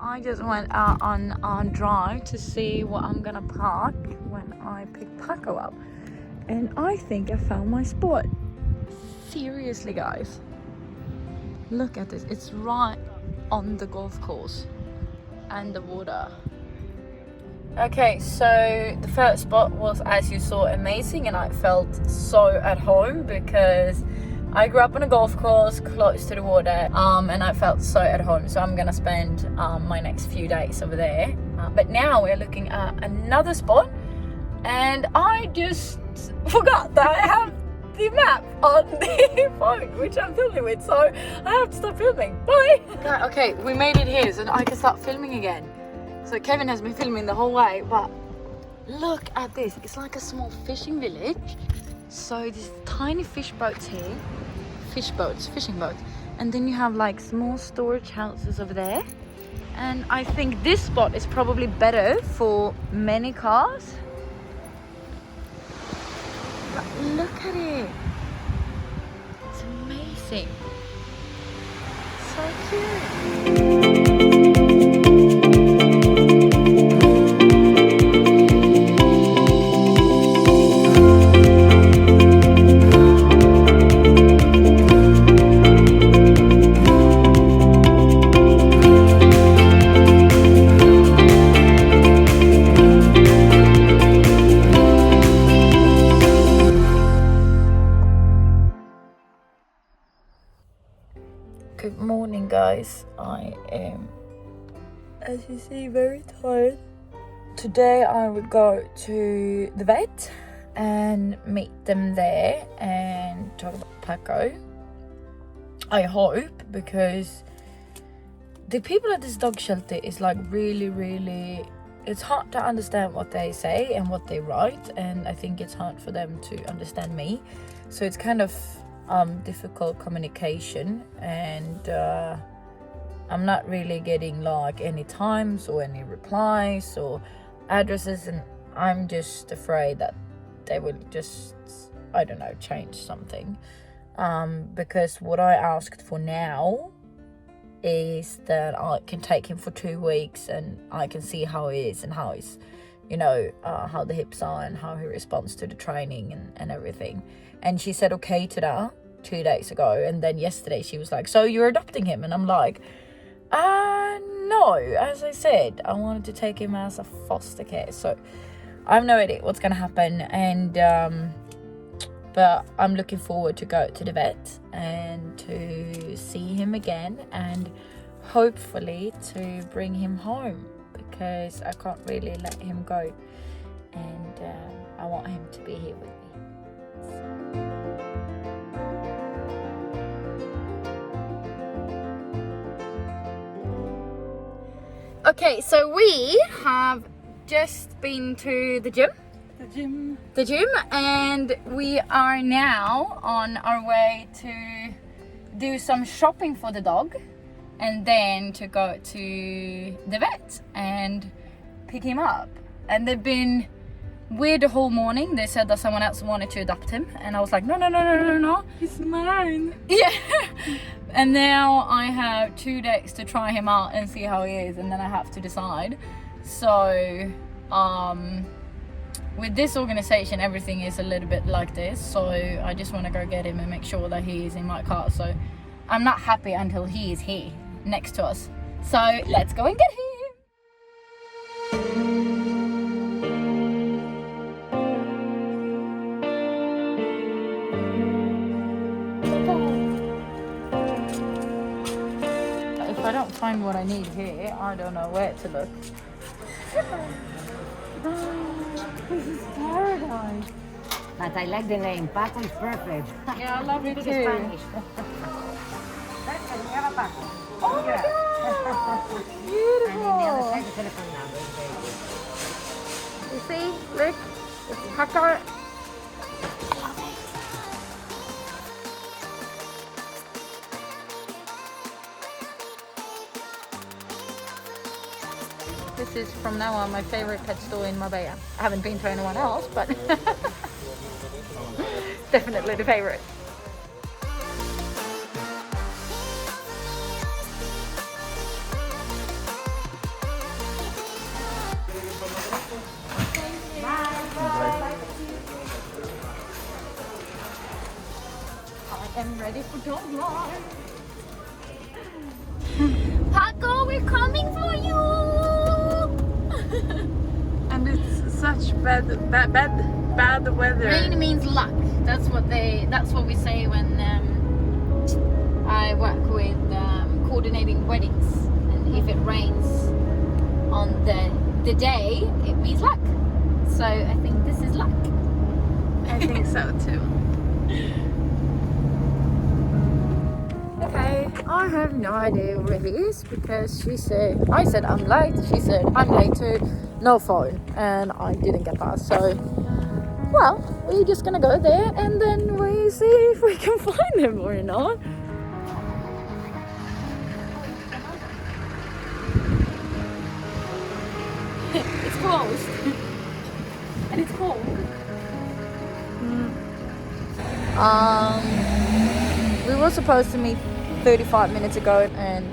I just went out on drive to see what I'm gonna park when I pick Paco up, and I think I found my spot. Seriously, guys, look at this. It's right on the golf course and the water. Okay, so the first spot was, as you saw, amazing, and I felt so at home because I grew up on a golf course close to the water, and I felt so at home. So I'm gonna spend my next few days over there. But now we're looking at another spot, and I just forgot that I have the map on the phone, which I'm filming with, so I have to stop filming. Bye. Okay, we made it here, so I can start filming again. So Kevin has been filming the whole way, but look at this. It's like a small fishing village. So these tiny fish boats here, fishing boats, and then you have like small storage houses over there. And I think this spot is probably better for many cars. But look at it. It's amazing. So cute. Good morning, guys. I am, as you see, very tired. Today I would go to the vet and meet them there and talk about Paco. I hope, because the people at this dog shelter is like really, it's hard to understand what they say and what they write, and I think it's hard for them to understand me. So it's kind of difficult communication, and I'm not really getting like any times or any replies or addresses, and I'm just afraid that they will just, I don't know, change something, because what I asked for now is that I can take him for 2 weeks and I can see how he is and how he's, how the hips are and how he responds to the training and everything. And she said okay to that 2 days ago, and then yesterday she was like, so you're adopting him? And I'm like, no, as I said, I wanted to take him as a foster care, so I have no idea what's gonna happen. And but I'm looking forward to go to the vet and to see him again, and hopefully to bring him home, because I can't really let him go, and I want him to be here with me. Okay, so we have just been to the gym, and we are now on our way to do some shopping for the dog, and then to go to the vet and pick him up. And they've been weird the whole morning. They said that someone else wanted to adopt him, and I was like, no, It's mine. yeah. And now I have 2 days to try him out and see how he is, and then I have to decide. So with this organization, everything is a little bit like this, so I just want to go get him and make sure that he is in my car. So I'm not happy until he is here next to us. So let's go and get him. If I don't find what I need here, I don't know where to look. This is paradise. But I like the name. Paco is perfect. Yeah, I love it too. Spanish. We have a Paco. Oh my God! And on the other Beautiful. side, the telephone number. You see? Look. It's Paco. This is from now on my favorite pet store in Marbella. I haven't been to anyone else, but definitely the favorite. am ready for dog life. Paco, we're coming for you! And it's such bad weather. Rain means luck. That's what we say when I work with coordinating weddings. And if it rains on the day, it means luck. So I think this is luck. I think so too. Okay, I have no idea where he is because I said I'm late, she said I'm late too, no phone, and I didn't get past. So, well, we're just gonna go there and then we see if we can find him or not. It's closed and it's cold. We were supposed to meet 35 minutes ago and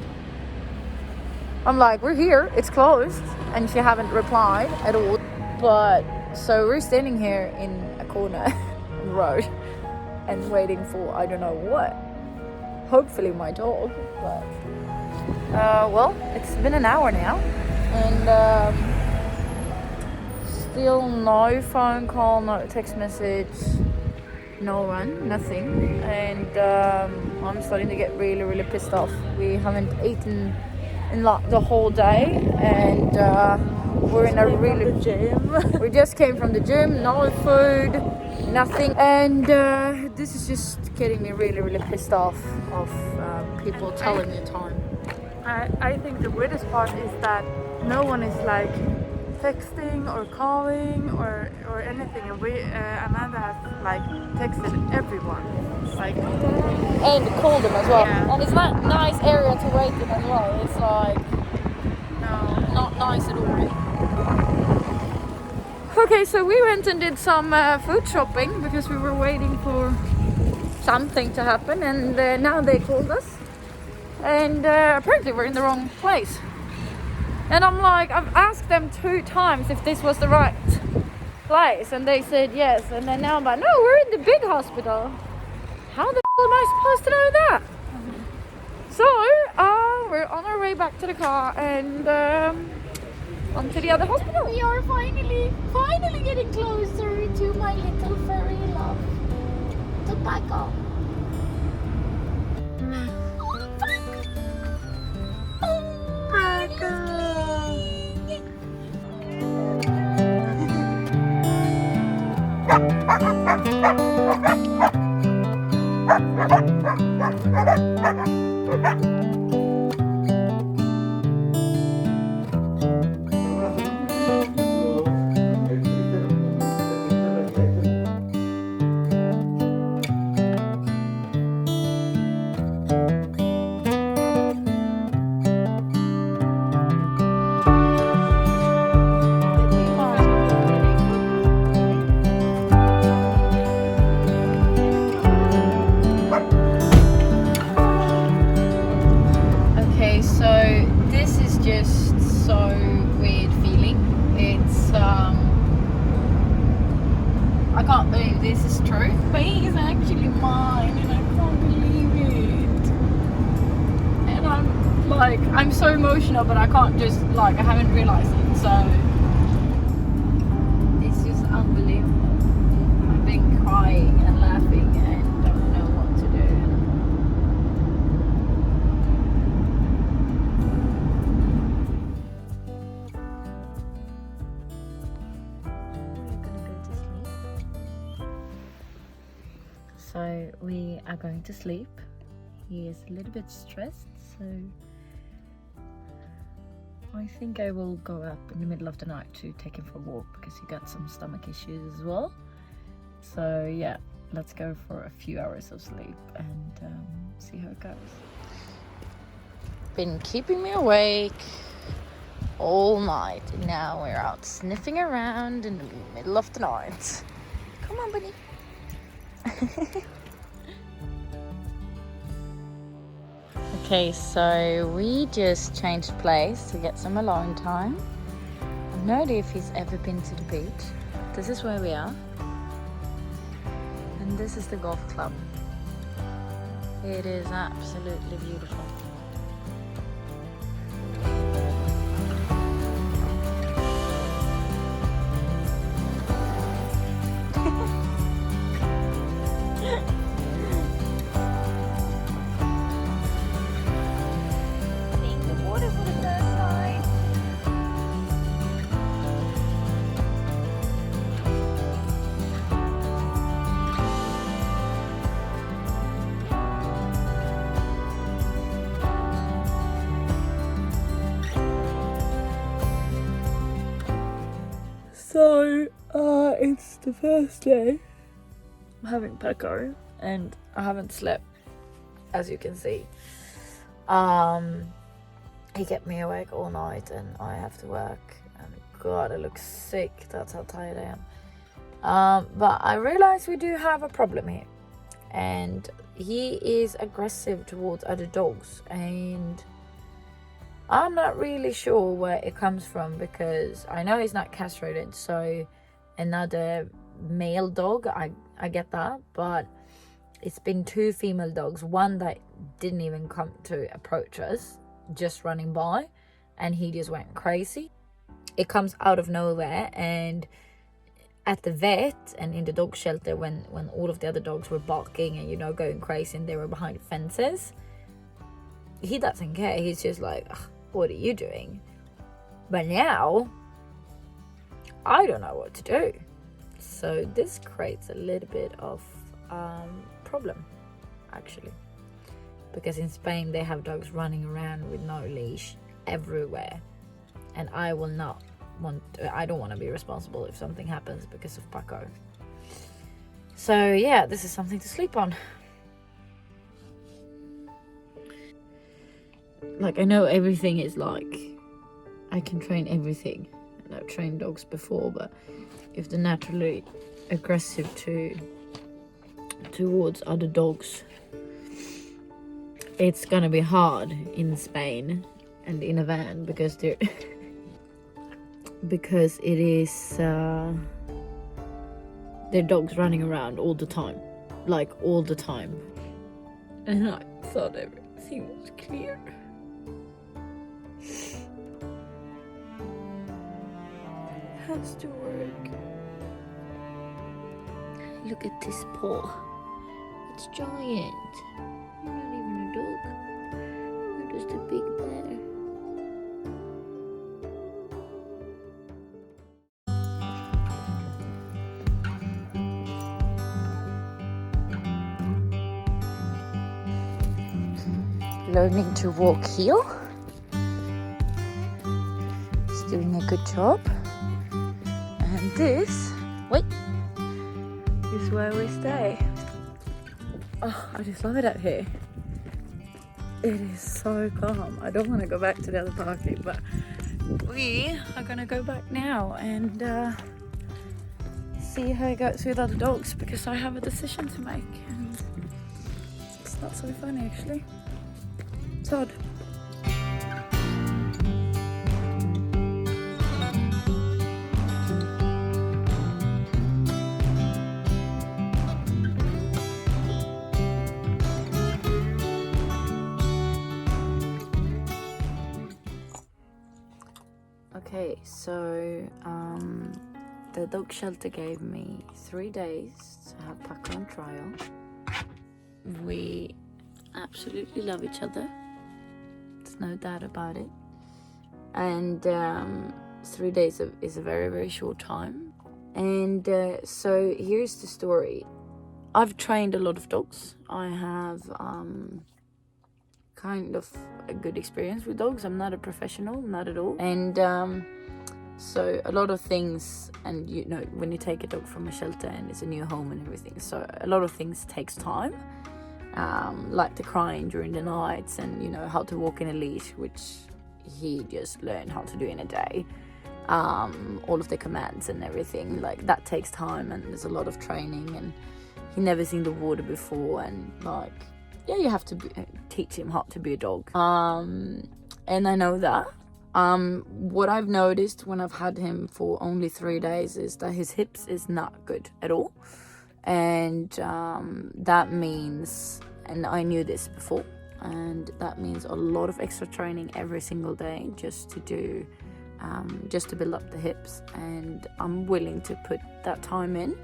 I'm like, we're here, it's closed, and she haven't replied at all. But so we're standing here in a corner on the road and waiting for I don't know what, hopefully my dog. But well, it's been an hour now and still no phone call, no text message, no one, nothing. And I'm starting to get really pissed off. We haven't eaten in the whole day and we're in a really we just came from the gym, no food, nothing, and this is just getting me really pissed off of people telling me time. I think the weirdest part is that no one is like texting or calling or anything, and Amanda has like texted everyone, like, And called them as well. Yeah. And it's not a nice area to wait in as well. It's like no. not nice at all. Okay, so we went and did some food shopping because we were waiting for something to happen, and now they called us, and apparently we're in the wrong place. And I'm like, I've asked them 2 times if this was the right place, and they said yes. And then now I'm like, no, we're in the big hospital. How the am I supposed to know that? So we're on our way back to the car and on to the other hospital. We are finally getting closer to my little furry love, to Paco. I can't believe this is true, but he's actually mine and I can't believe it. And I'm so emotional, but I can't just, I haven't realized it, so it's just unbelievable. I've been crying and laughing and don't know what to do. So we are going to sleep. He is a little bit stressed, so I think I will go up in the middle of the night to take him for a walk because he got some stomach issues as well. So yeah, let's go for a few hours of sleep and see how it goes. Been keeping me awake all night and now we're out sniffing around in the middle of the night. Come on, buddy. Okay, so we just changed place to get some alone time. I've no idea if he's ever been to the beach. This is where we are. And this is the golf club. It is absolutely beautiful. Seeing the water for the first time. So, it's the first day I'm having Paco, and I haven't slept, as you can see. He kept me awake all night, and I have to work, and God, I look sick. That's how tired I am. But I realize we do have a problem here, and he is aggressive towards other dogs, and I'm not really sure where it comes from, because I know he's not castrated, so another male dog, I get that, but it's been 2 female dogs, one that didn't even come to approach us, just running by, and he just went crazy. It comes out of nowhere, and at the vet and in the dog shelter, when all of the other dogs were barking and, you know, going crazy, and they were behind fences, he doesn't care. He's just like, what are you doing? But now I don't know what to do. So this creates a little bit of problem, actually, because in Spain they have dogs running around with no leash everywhere, and I don't want to be responsible if something happens because of Paco. So yeah, this is something to sleep on. Like, I know everything is like, I can train everything, and I've trained dogs before, but if they're naturally aggressive towards other dogs, it's gonna be hard in Spain and in a van, because they're because it is their dogs running around all the time, like all the time. And I thought everything was clear. Has to work. Look at this paw. It's giant. You're not even a dog. You're just a big bear. Learning to walk heel. He's doing a good job. And this, is where we stay. Oh, I just love it out here. It is so calm. I don't want to go back to the other parking, but we are gonna go back now and see how it goes with other dogs, because I have a decision to make, and it's not so funny actually. It's odd. Okay, so the dog shelter gave me 3 days to have Paco on trial. We absolutely love each other. There's no doubt about it. And 3 days is a very, very short time. And so here's the story. I've trained a lot of dogs. I have kind of a good experience with dogs. I'm not a professional, not at all. And so a lot of things, and you know, when you take a dog from a shelter and it's a new home and everything, so a lot of things takes time, like the crying during the nights, and you know, how to walk in a leash, which he just learned how to do in a day. All of the commands and everything, like that takes time, and there's a lot of training, and he never seen the water before, and like, yeah, you have to teach him how to be a dog. And I know that. What I've noticed when I've had him for only 3 days is that his hips is not good at all. And that means and I knew this before, and that means a lot of extra training every single day just to do just to build up the hips, and I'm willing to put that time in.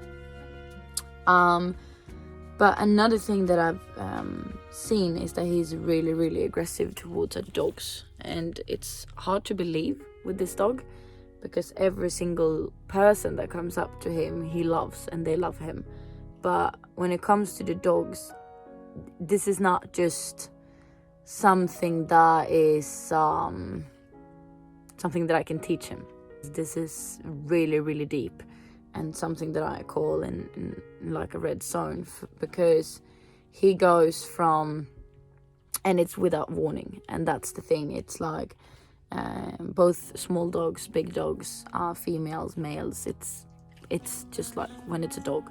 But another thing that I've seen is that he's really, really aggressive towards other dogs, and it's hard to believe with this dog because every single person that comes up to him he loves and they love him. But when it comes to the dogs, this is not just something that is something that I can teach him. This is really, really deep, and something that I call in like a red zone, because he goes from, and it's without warning, and that's the thing. It's like both small dogs, big dogs, females, males. It's just like when it's a dog.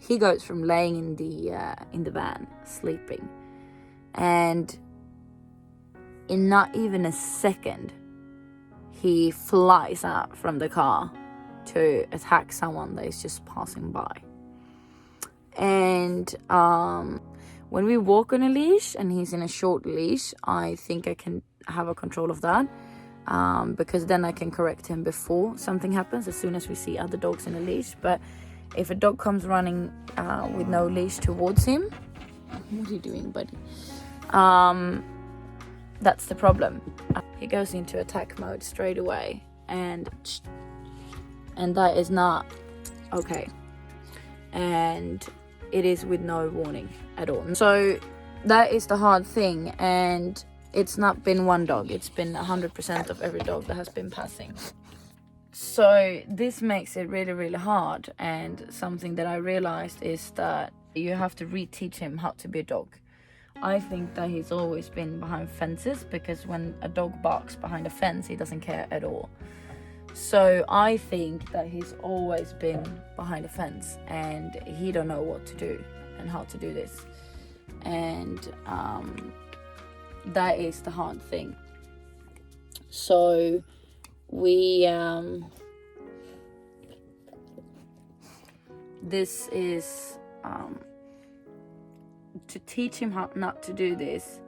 He goes from laying in the van sleeping, and in not even a second he flies out from the car to attack someone that is just passing by. And when we walk on a leash and he's in a short leash, I think I can have a control of that, because then I can correct him before something happens, as soon as we see other dogs in a leash. But if a dog comes running with no leash towards him, what are you doing, buddy? That's the problem. He goes into attack mode straight away, and that is not okay, and it is with no warning at all. So that is the hard thing, and it's not been one dog, it's been 100% of every dog that has been passing. So this makes it really, really hard, and something that I realized is that you have to reteach him how to be a dog. I think that he's always been behind fences, because when a dog barks behind a fence, he doesn't care at all. So I think that he's always been behind a fence, and he don't know what to do and how to do this. And that is the hard thing. So we this is to teach him how not to do this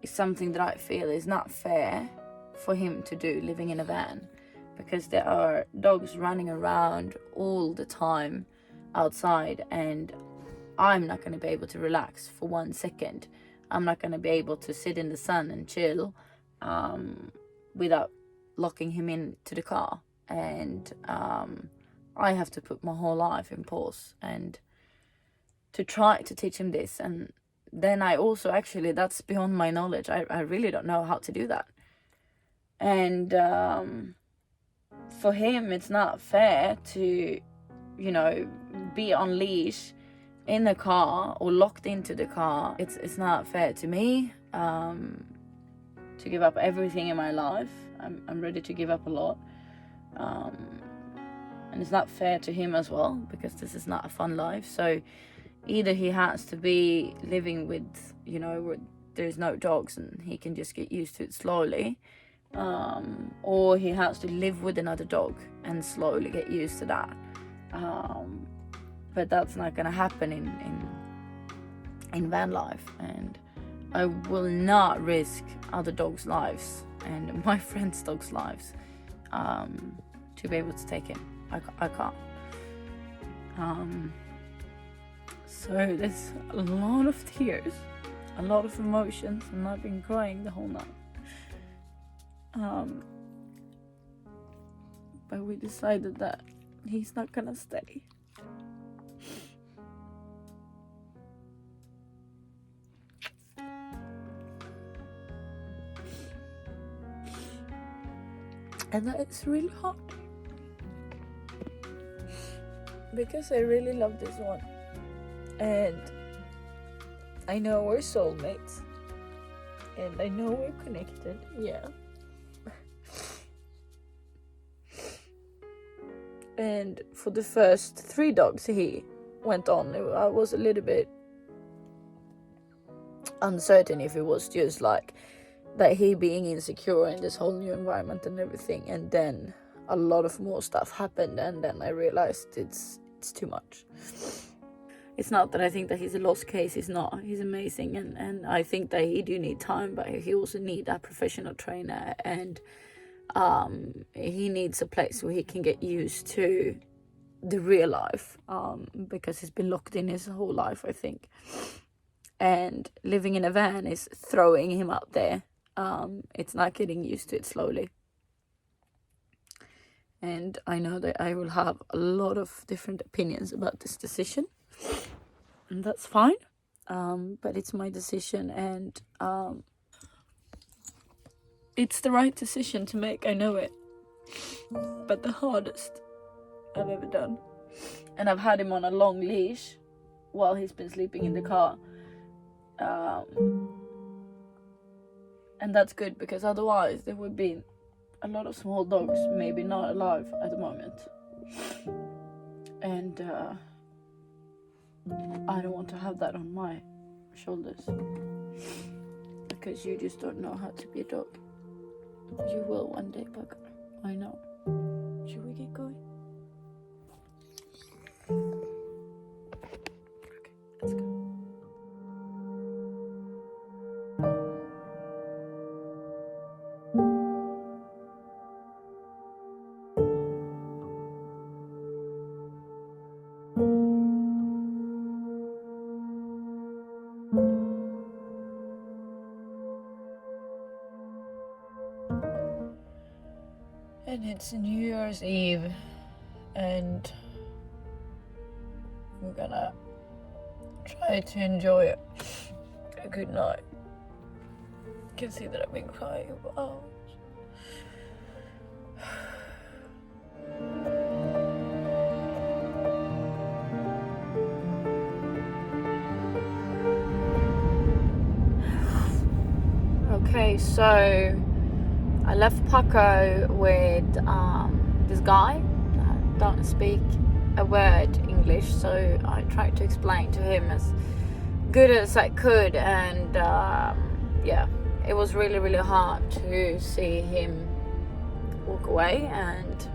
is something that I feel is not fair for him to do living in a van, because there are dogs running around all the time outside, and I'm not going to be able to relax for 1 second. I'm not going to be able to sit in the sun and chill without locking him into the car, and I have to put my whole life in pause and to try to teach him this. And then I also, actually, that's beyond my knowledge. I really don't know how to do that. And for him, it's not fair to, be on leash in the car or locked into the car. It's not fair to me to give up everything in my life. I'm ready to give up a lot. And it's not fair to him as well, because this is not a fun life. So either he has to be living with, where there's no dogs and he can just get used to it slowly, or he has to live with another dog and slowly get used to that. But that's not going to happen in van life, and I will not risk other dogs' lives and my friends' dogs' lives to be able to take him. I can't. So there's a lot of tears, a lot of emotions, and I've been crying the whole night. But we decided that he's not gonna stay. And that is really hard, because I really love this one, and I know we're soulmates, and I know we're connected, yeah. And for the first 3 dogs he went on, I was a little bit uncertain if it was just like that he being insecure in this whole new environment and everything, and then a lot of more stuff happened, and then I realized it's too much. it's not that I think that he's a lost case. He's not. He's amazing, and I think that he do need time, but he also need a professional trainer, and he needs a place where he can get used to the real life, because he's been locked in his whole life, I think. And living in a van is throwing him out there. It's not getting used to it slowly. And I know that I will have a lot of different opinions about this decision. And that's fine. But it's my decision, and it's the right decision to make, I know it. But the hardest I've ever done. And I've had him on a long leash while he's been sleeping in the car. And that's good, because otherwise there would be a lot of small dogs maybe not alive at the moment. And I don't want to have that on my shoulders, because you just don't know how to be a dog. You will one day, Paco. I know. Should we get going? Okay, let's go. And it's New Year's Eve, and we're gonna try to enjoy it. A good night. You can see that I've been crying for hours. Okay, so I left Paco with this guy that don't speak a word English, so I tried to explain to him as good as I could, and yeah, it was really, really hard to see him walk away. And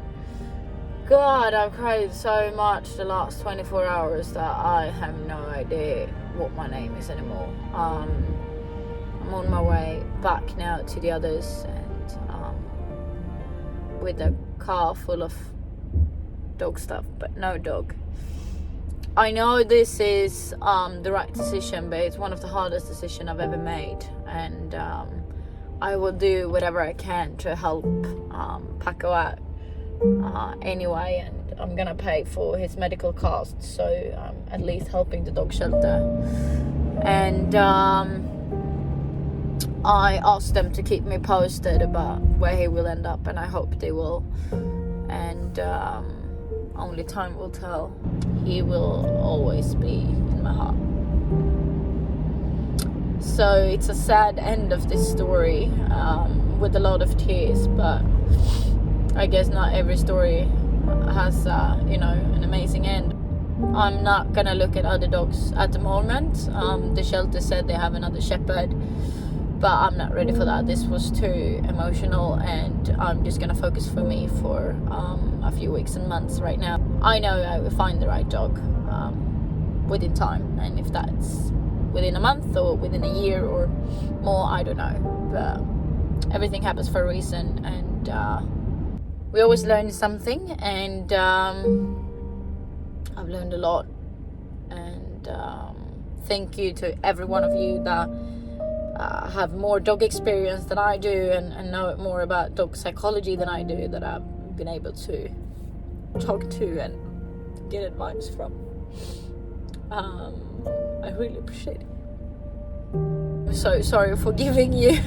God, I've cried so much the last 24 hours that I have no idea what my name is anymore. I'm on my way back now to the others, and with a car full of dog stuff, but no dog. I know this is the right decision, but it's one of the hardest decisions I've ever made, and I will do whatever I can to help Paco out anyway, and I'm gonna pay for his medical costs, so at least helping the dog shelter. And I asked them to keep me posted about where he will end up, and I hope they will. And only time will tell. He will always be in my heart. So it's a sad end of this story, with a lot of tears, but I guess not every story has an amazing end. I'm not gonna look at other dogs at the moment. The shelter said they have another shepherd, but I'm not ready for that. This was too emotional, and I'm just gonna focus for me for a few weeks and months right now. I know I will find the right dog within time, and if that's within a month or within a year or more, I don't know. But everything happens for a reason, and we always learn something, and I've learned a lot. And thank you to every one of you that have more dog experience than I do, and know more about dog psychology than I do, that I've been able to talk to and get advice from. I really appreciate it. I'm so sorry for giving you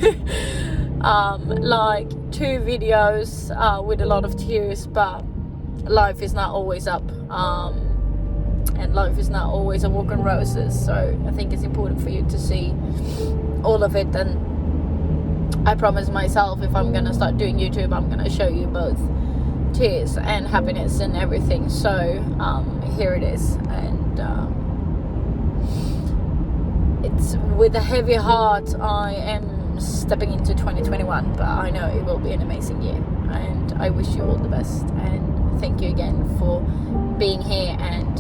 like 2 videos with a lot of tears, but life is not always up, and life is not always a walk on roses, so I think it's important for you to see all of it. And I promise myself, if I'm gonna start doing YouTube, I'm gonna show you both tears and happiness and everything. So here it is, and it's with a heavy heart I am stepping into 2021, but I know it will be an amazing year, and I wish you all the best, and thank you again for being here and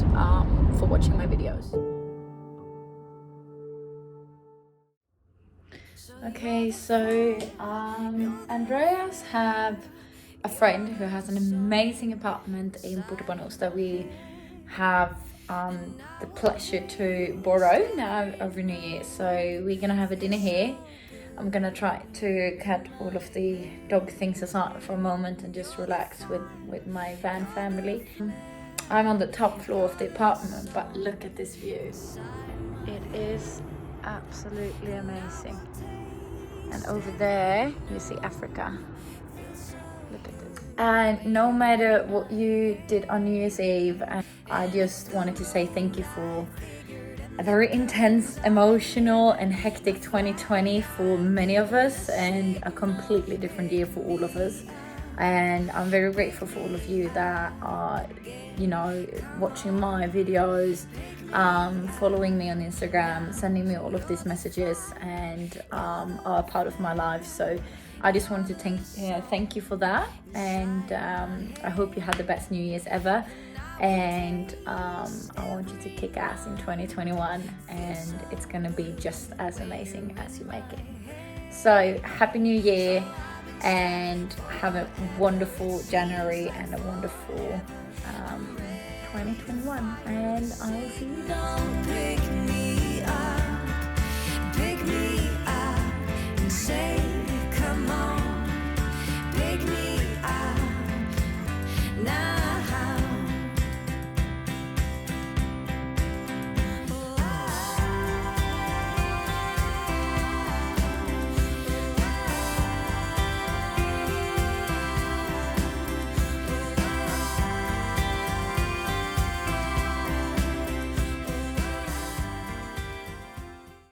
for watching my videos. Okay, so Andreas have a friend who has an amazing apartment in Puerto that we have the pleasure to borrow now over New Year. So we're gonna have a dinner here. I'm gonna try to cut all of the dog things aside for a moment and just relax with my van family. I'm on the top floor of the apartment, but look at this view. It is absolutely amazing. And over there, you see Africa. Look at this. And no matter what you did on New Year's Eve, I just wanted to say thank you for a very intense, emotional and hectic 2020 for many of us, and a completely different year for all of us. And I'm very grateful for all of you that are, you know, watching my videos, following me on Instagram, sending me all of these messages, and are part of my life. So I just wanted to thank you for that, and I hope you had the best New Year's ever. And I want you to kick ass in 2021, and it's gonna be just as amazing as you make it. So happy New Year, and have a wonderful January and a wonderful 2021, and I will see you then. Pick me up and say